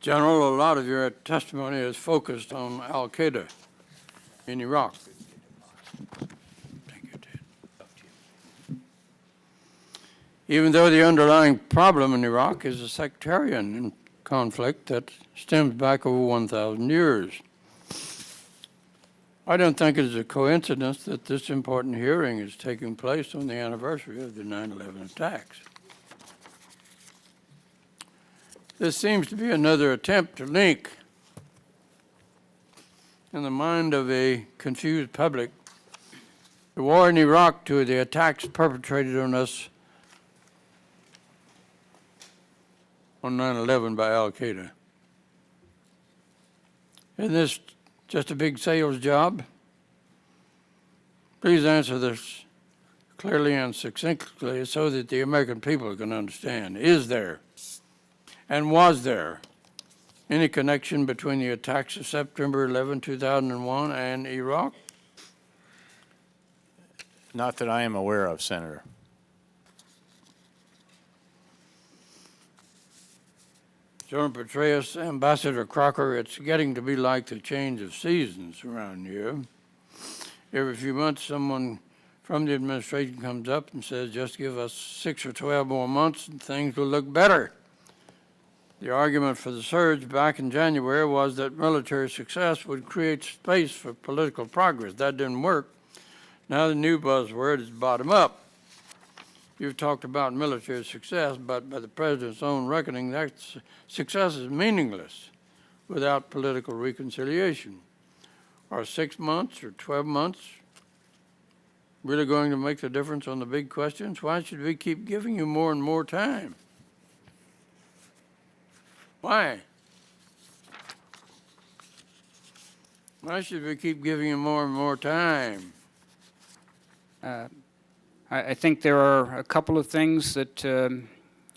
General, a lot of your testimony is focused on al-Qaeda in Iraq. Thank you, Ted. Even though the underlying problem in Iraq is a sectarian conflict that stems back over 1,000 years, I don't think it is a coincidence that this important hearing is taking place on the anniversary of the 9/11 attacks. This seems to be another attempt to link, in the mind of a confused public, the war in Iraq to the attacks perpetrated on us on 9/11 by al-Qaeda. Isn't this just a big sales job? Please answer this clearly and succinctly so that the American people can understand. Is there, and was there, any connection between the attacks of September 11, 2001 and Iraq? Not that I am aware of, Senator. General Petraeus, Ambassador Crocker, it's getting to be like the change of seasons around here. Every few months, someone from the administration comes up and says, just give us 6 or 12 more months and things will look better. The argument for the surge back in January was that military success would create space for political progress. That didn't work. Now the new buzzword is bottom up. You've talked about military success, but by the president's own reckoning, that success is meaningless without political reconciliation. Are 6 months or 12 months really going to make the difference on the big questions? Why should we keep giving you more and more time? Why? Why should we keep giving you more and more time? I think there are a couple of things that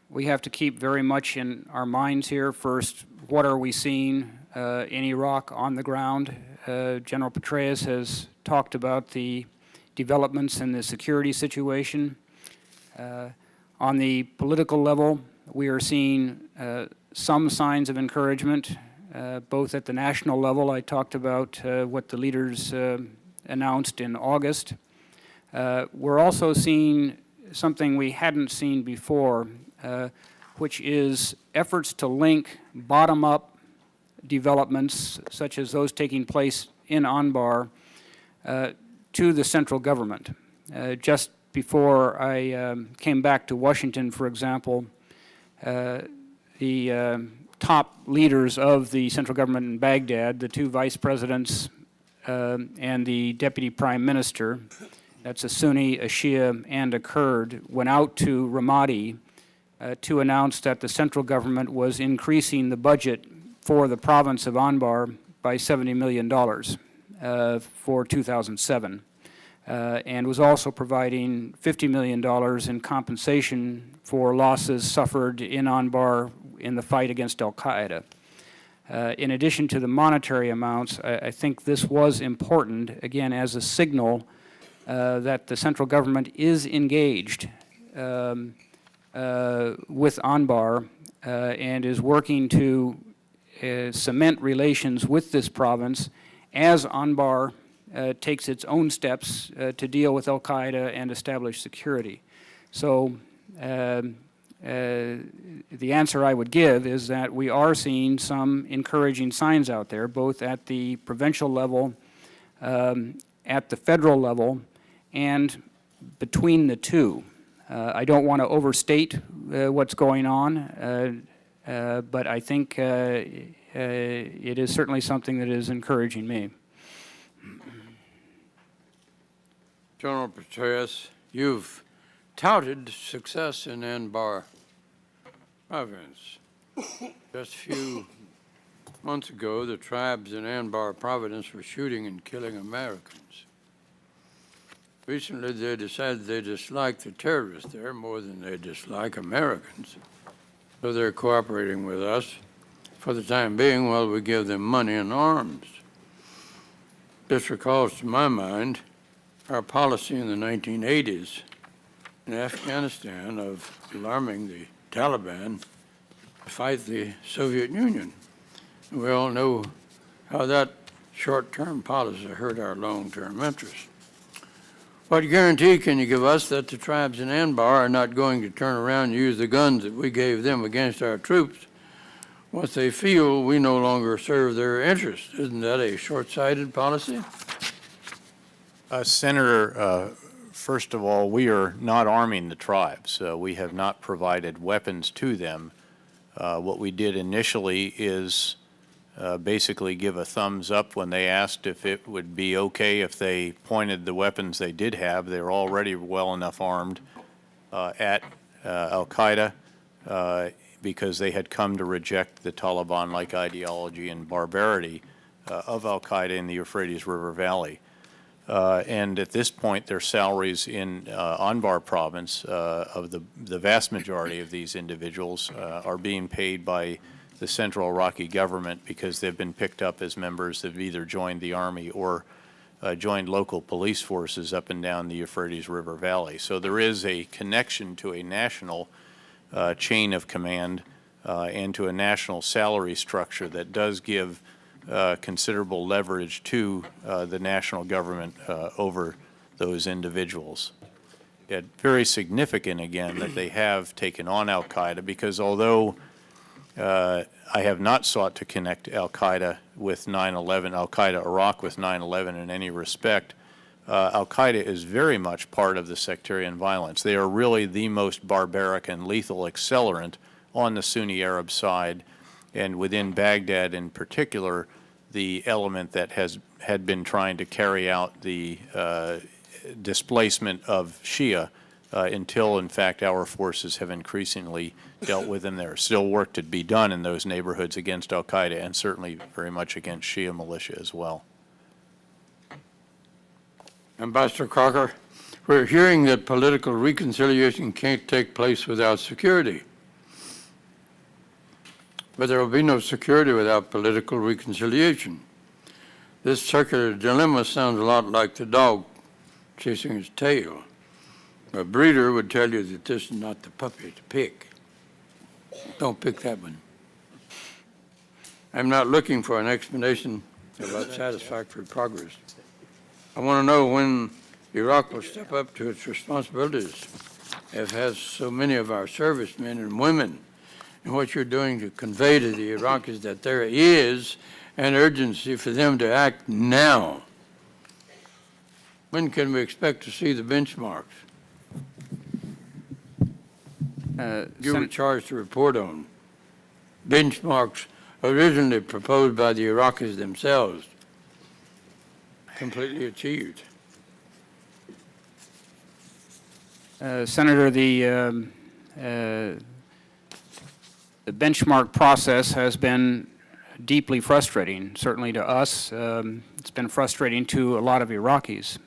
we have to keep very much in our minds here. First, what are we seeing in Iraq on the ground? General Petraeus has talked about the developments in the security situation. On the political level, we are seeing some signs of encouragement, both at the national level. I talked about what the leaders announced in August. We're also seeing something we hadn't seen before, which is efforts to link bottom-up developments, such as those taking place in Anbar, to the central government. Just before I came back to Washington, for example, the top leaders of the central government in Baghdad, the 2 vice presidents and the deputy prime minister, that's a Sunni, a Shia, and a Kurd, went out to Ramadi to announce that the central government was increasing the budget for the province of Anbar by $70 million for 2007, and was also providing $50 million in compensation for losses suffered in Anbar in the fight against al-Qaeda. In addition to the monetary amounts, I think this was important, again, as a signal that the central government is engaged with Anbar and is working to cement relations with this province as Anbar takes its own steps to deal with al-Qaeda and establish security. So the answer I would give is that we are seeing some encouraging signs out there, both at the provincial level, at the federal level, and between the two. I don't want to overstate what's going on, but I think it is certainly something that is encouraging me. General Petraeus, you've touted success in Anbar province. Just a few months ago, the tribes in Anbar province were shooting and killing Americans. Recently, they decided they dislike the terrorists there more than they dislike Americans. So they're cooperating with us for the time being while we give them money and arms. This recalls to my mind our policy in the 1980s in Afghanistan of alarming the Taliban fight the Soviet Union. We all know how that short-term policy hurt our long-term interests. What guarantee can you give us that the tribes in Anbar are not going to turn around and use the guns that we gave them against our troops once they feel we no longer serve their interests? Isn't that a short-sighted policy? Senator, first of all, we are not arming the tribes. We have not provided weapons to them. What we did initially is basically give a thumbs up when they asked if it would be okay if they pointed the weapons they did have. They were already well enough armed at al-Qaeda because they had come to reject the Taliban-like ideology and barbarity of al-Qaeda in the Euphrates River Valley. And at this point, their salaries in Anbar province, of the vast majority of these individuals, are being paid by the central Iraqi government because they've been picked up as members that have either joined the army or joined local police forces up and down the Euphrates River Valley. So there is a connection to a national chain of command and to a national salary structure that does give considerable leverage to the national government over those individuals. It's very significant, again, that they have taken on al-Qaeda because although I have not sought to connect al-Qaeda with 9/11, al-Qaeda Iraq with 9/11 in any respect, al-Qaeda is very much part of the sectarian violence. They are really the most barbaric and lethal accelerant on the Sunni Arab side, and within Baghdad in particular, the element that had been trying to carry out the displacement of Shia until, in fact, our forces have increasingly dealt with them. There's still work to be done in those neighborhoods against al-Qaeda and certainly very much against Shia militia as well. Ambassador Crocker, we're hearing that political reconciliation can't take place without security. But there will be no security without political reconciliation. This circular dilemma sounds a lot like the dog chasing his tail. A breeder would tell you that this is not the puppy to pick. Don't pick that one. I'm not looking for an explanation about satisfactory progress. I want to know when Iraq will step up to its responsibilities, as has so many of our servicemen and women, and what you're doing to convey to the Iraqis that there is an urgency for them to act now. When can we expect to see the benchmarks you were charged to report on? Benchmarks originally proposed by the Iraqis themselves, completely achieved. Senator, the benchmark process has been deeply frustrating, certainly to us. It's been frustrating to a lot of Iraqis.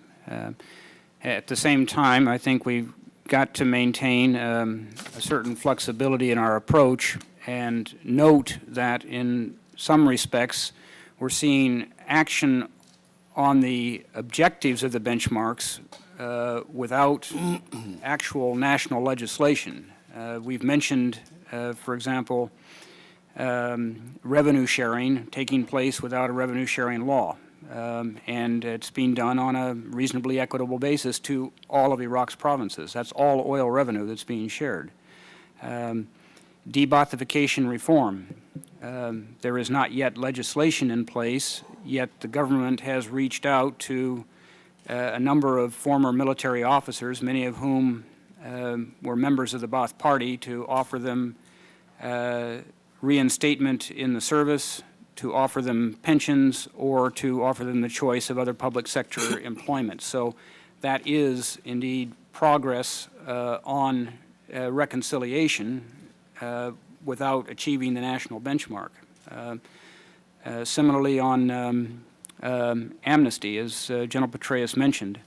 At the same time, I think we've got to maintain a certain flexibility in our approach and note that in some respects we're seeing action on the objectives of the benchmarks without actual national legislation. We've mentioned, for example, revenue sharing taking place without a revenue sharing law. And it's being done on a reasonably equitable basis to all of Iraq's provinces. That's all oil revenue that's being shared. Debothification reform. There is not yet legislation in place, yet the government has reached out to a number of former military officers, many of whom were members of the Ba'ath Party, to offer them reinstatement in the service, to offer them pensions, or to offer them the choice of other public sector employment. So that is indeed progress on reconciliation without achieving the national benchmark. Similarly on amnesty, as General Petraeus mentioned,